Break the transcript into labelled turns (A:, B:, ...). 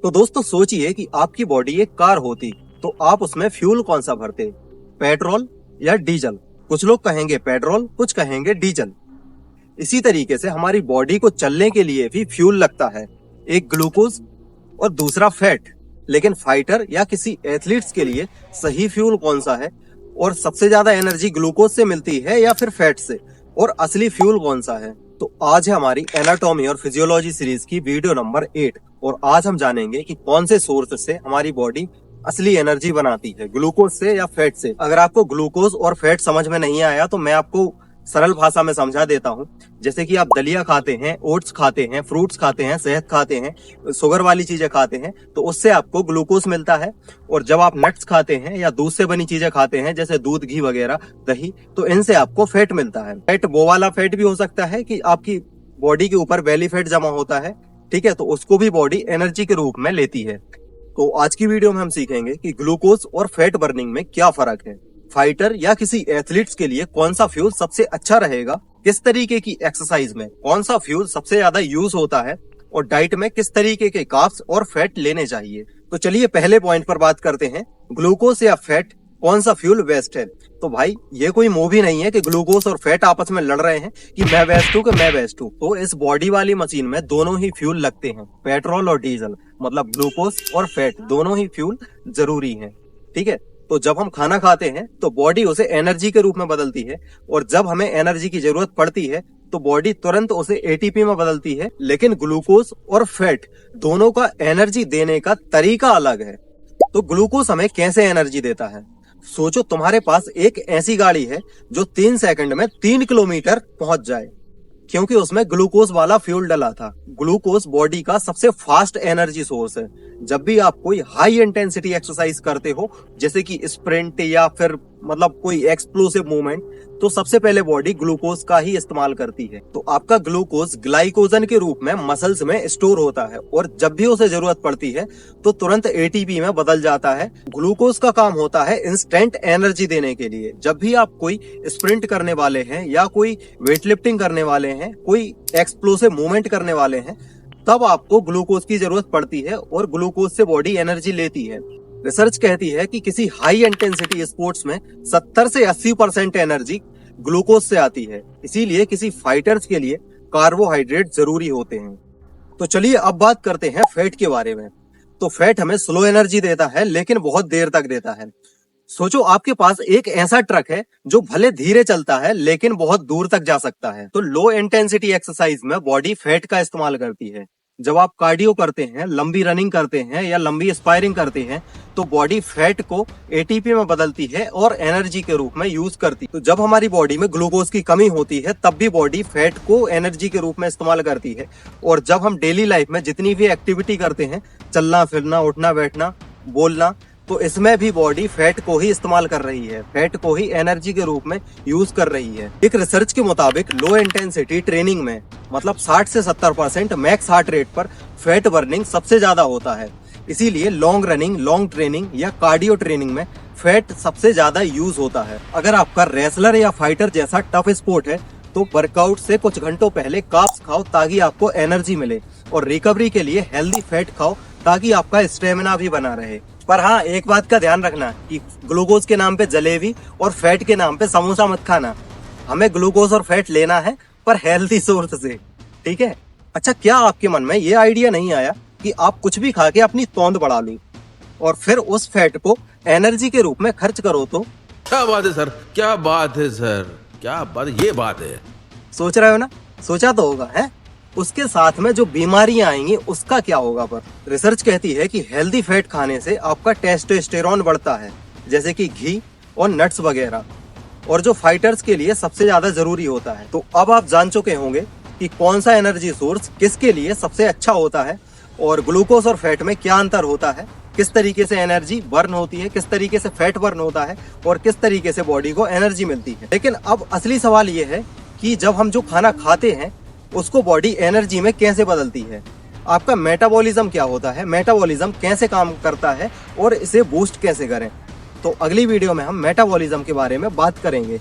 A: तो दोस्तों सोचिए कि आपकी बॉडी एक कार होती तो आप उसमें फ्यूल कौन सा भरते, पेट्रोल या डीजल। कुछ लोग कहेंगे पेट्रोल, कुछ कहेंगे डीजल। इसी तरीके से हमारी बॉडी को चलने के लिए भी फ्यूल लगता है, एक ग्लूकोज और दूसरा फैट। लेकिन फाइटर या किसी एथलीट्स के लिए सही फ्यूल कौन सा है और सबसे ज्यादा एनर्जी ग्लूकोज से मिलती है या फिर फैट से, और असली फ्यूल कौन सा है? तो आज है हमारी एनाटॉमी और फिजियोलॉजी सीरीज की वीडियो नंबर 8 और आज हम जानेंगे कि कौन से सोर्स से हमारी बॉडी असली एनर्जी बनाती है, ग्लूकोज से या फैट से। अगर आपको ग्लूकोज और फैट समझ में नहीं आया तो मैं आपको सरल भाषा में समझा देता हूँ। जैसे कि आप दलिया खाते हैं, ओट्स खाते हैं, फ्रूट्स खाते हैं, शहद खाते हैं, शुगर वाली चीजें खाते हैं तो उससे आपको ग्लूकोज मिलता है। और जब आप नट्स खाते हैं या दूध से बनी चीजें खाते हैं जैसे दूध, घी वगैरह, दही, तो इनसे आपको फैट मिलता है। फैट वो वाला फैट भी हो सकता है कि आपकी बॉडी के ऊपर बेली फैट जमा होता है, ठीक है, तो उसको भी बॉडी एनर्जी के रूप में लेती है। तो आज की वीडियो में हम सीखेंगे कि ग्लूकोज और फैट बर्निंग में क्या फर्क है, फाइटर या किसी एथलीट्स के लिए कौन सा फ्यूल सबसे अच्छा रहेगा, किस तरीके की एक्सरसाइज में कौन सा फ्यूल सबसे ज्यादा यूज होता है और डाइट में किस तरीके के कार्ब्स और फैट लेने चाहिए। तो चलिए पहले पॉइंट पर बात करते हैं, ग्लूकोज या फैट कौन सा फ्यूल बेस्ट है। तो भाई ये कोई मूवी नहीं है कि ग्लूकोज और फैट आपस में लड़ रहे हैं कि मैं बेस्ट हूँ कि मैं बेस्ट हूँ। तो इस बॉडी वाली मशीन में दोनों ही फ्यूल लगते हैं, पेट्रोल और डीजल, मतलब ग्लूकोज और फैट दोनों ही फ्यूल जरूरी है, ठीक है। तो जब हम खाना खाते हैं तो बॉडी उसे एनर्जी के रूप में बदलती है और जब हमें एनर्जी की जरूरत पड़ती है तो बॉडी तुरंत उसे एटीपी में बदलती है। लेकिन ग्लूकोज और फैट दोनों का एनर्जी देने का तरीका अलग है। तो ग्लूकोज हमें कैसे एनर्जी देता है? सोचो तुम्हारे पास एक ऐसी गाड़ी है जो 3 सेकंड में 3 किलोमीटर पहुंच जाए क्योंकि उसमें ग्लूकोज वाला फ्यूल डला था। ग्लूकोज बॉडी का सबसे फास्ट एनर्जी सोर्स है। जब भी आप कोई हाई इंटेंसिटी एक्सरसाइज करते हो जैसे कि स्प्रिंट या फिर मतलब कोई एक्सप्लोसिव मूवमेंट, तो सबसे पहले बॉडी ग्लूकोज का ही इस्तेमाल करती है। तो आपका ग्लूकोज ग्लाइकोजन के रूप में मसल्स में स्टोर होता है और जब भी उसे जरूरत पड़ती है तो तुरंत एटीपी में बदल जाता है। ग्लूकोज का काम होता है इंस्टेंट एनर्जी देने के लिए। जब भी आप कोई स्प्रिंट करने वाले हैं या कोई वेट लिफ्टिंग करने वाले हैं, कोई एक्सप्लोसिव मूवमेंट करने वाले हैं, तब आपको ग्लूकोज की जरूरत पड़ती है और ग्लूकोज से बॉडी एनर्जी लेती है। रिसर्च कहती है कि किसी हाई इंटेंसिटी स्पोर्ट्स में 70 से 80% एनर्जी ग्लूकोज से आती है। इसीलिए किसी फाइटर्स के लिए कार्बोहाइड्रेट जरूरी होते हैं। तो चलिए अब बात करते हैं फैट के बारे में। तो फैट हमें स्लो एनर्जी देता है लेकिन बहुत देर तक देता है। सोचो आपके पास एक ऐसा ट्रक है जो भले धीरे चलता है लेकिन बहुत दूर तक जा सकता है। तो लो इंटेंसिटी एक्सरसाइज में बॉडी फैट का इस्तेमाल करती है। जब आप कार्डियो करते हैं, लंबी रनिंग करते हैं या लंबी स्पायरिंग करते हैं तो बॉडी फैट को एटीपी में बदलती है और एनर्जी के रूप में यूज करती है। तो जब हमारी बॉडी में ग्लूकोज की कमी होती है तब भी बॉडी फैट को एनर्जी के रूप में इस्तेमाल करती है। और जब हम डेली लाइफ में जितनी भी एक्टिविटी करते हैं, चलना फिरना, उठना बैठना, बोलना, तो इसमें भी बॉडी फैट को ही इस्तेमाल कर रही है, फैट को ही एनर्जी के रूप में यूज कर रही है। एक रिसर्च के मुताबिक लो इंटेंसिटी ट्रेनिंग में मतलब 60 से 70% मैक्स हार्ट रेट पर फैट बर्निंग सबसे ज्यादा होता है। इसीलिए लॉन्ग रनिंग, लॉन्ग ट्रेनिंग या कार्डियो ट्रेनिंग में फैट सबसे ज्यादा यूज होता है। अगर आपका रेसलर या फाइटर जैसा टफ स्पोर्ट है तो वर्कआउट से कुछ घंटों पहले कार्ब्स खाओ ताकि आपको एनर्जी मिले, और रिकवरी के लिए हेल्दी फैट खाओ ताकि आपका स्टेमिना भी बना रहे। पर हाँ, एक बात का ध्यान रखना कि ग्लूकोज के नाम पे जलेबी और फैट के नाम पे समोसा मत खाना। हमें ग्लूकोज और फैट लेना है पर हेल्दी सोर्स से, ठीक है। अच्छा, क्या आपके मन में ये आइडिया नहीं आया कि आप कुछ भी खा के अपनी तौंद बढ़ा लो और फिर उस फैट को एनर्जी के रूप में खर्च करो? तो
B: क्या बात है सर, क्या बात है सर, क्या बात, ये बात है।
A: सोच रहे हो ना? सोचा तो होगा है। उसके साथ में जो बीमारियां आएंगी उसका क्या होगा? पर रिसर्च कहती है कि हेल्दी फैट खाने से आपका टेस्टोस्टेरोन बढ़ता है, जैसे कि घी और नट्स वगैरह, और जो फाइटर्स के लिए सबसे ज्यादा जरूरी होता है। तो अब आप जान चुके होंगे कि कौन सा एनर्जी सोर्स किसके लिए सबसे अच्छा होता है और ग्लूकोज और फैट में क्या अंतर होता है, किस तरीके से एनर्जी बर्न होती है, किस तरीके से फैट बर्न होता है और किस तरीके से बॉडी को एनर्जी मिलती है। लेकिन अब असली सवाल ये है कि जब हम जो खाना खाते हैं उसको बॉडी एनर्जी में कैसे बदलती है। आपका मेटाबॉलिज्म क्या होता है, मेटाबॉलिज्म कैसे काम करता है और इसे बूस्ट कैसे करें। तो अगली वीडियो में हम मेटाबॉलिज्म के बारे में बात करेंगे।